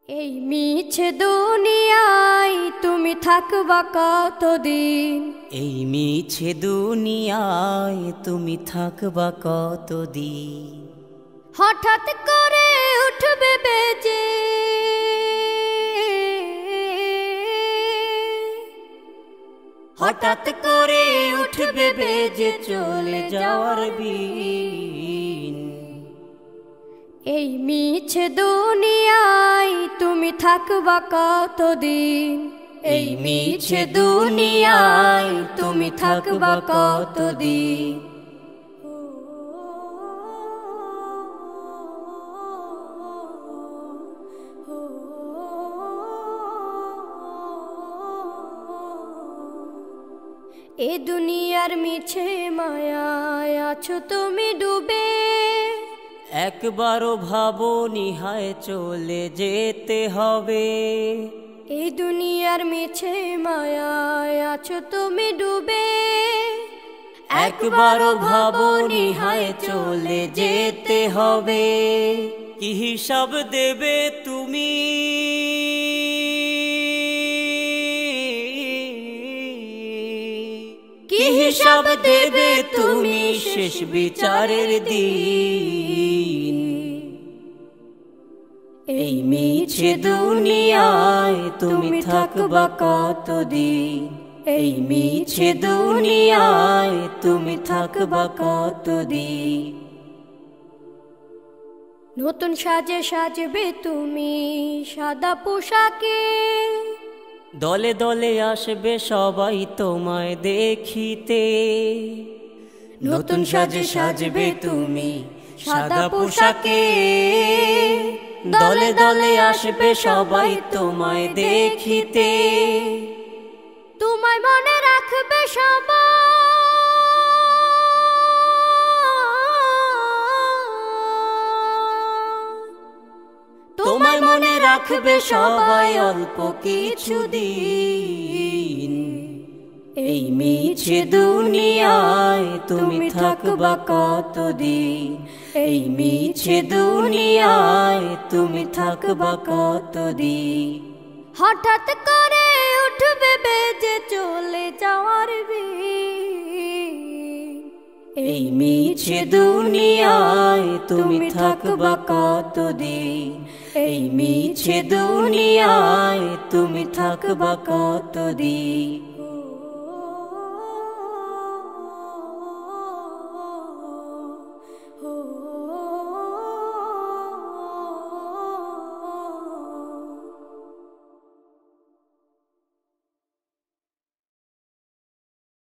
এই মিছে দুনিয়ায় তুমি থাকবা কতদিন? এই মিছে দুনিয়ায় তুমি থাকবা কতদিন? হঠাৎ করে উঠবে বেজে হঠাৎ করে উঠবে বেজে চলে যাওয়ার বিন। এই মিছে দুনিয়ায় তুমি থাকবা কতদিন? এই মিছে দুনিয়ায় তুমি থাকবা কতদিন? এ দুনিয়ার মিছে মায়ায় আছো তুমি ডুবে, একবারও ভাবো নিহায় চলে যেতে হবে। এই দুনিয়ার মিছে মায়ায় আছো তুমি ডুবে, একবারও ভাবো নিহায় চলে যেতে হবে। কি হিসাব দেবে তুমি? কি হিসাব দেবে তুমি শেষ বিচারের দিন? এই মিছে দুনিয়ায় তুমি থাকবা কতদিন? এই মিছে দুনিয়ায় তুমি থাকবা কতদিন? নতুন সাজে সাজবে তুমি সাদা পোশাকে, দলে দলে আসবে সবাই তোমায় দেখিতে। নতুন সাজে সাজবে তুমি সাদা পোশাকে, দলে দলে আসবে সবাই তোমায় দেখিতে। তোমায় মনে রাখবে সবাই, তোমায় মনে রাখবে সবাই অল্প কিছুদিন। এই মিছে দুনিয়ায় তুমি থাকবা কতদিন? এই মিছে দুনিয়ায় তুমি থাকবা কতদিন? হঠাৎ করে উঠবে বেজে চলে যাওয়ার বিন। এই মিছে দুনিয়ায় তুমি থাকবা কতদিন? এই মিছে দুনিয়ায় তুমি থাকবা কতদিন?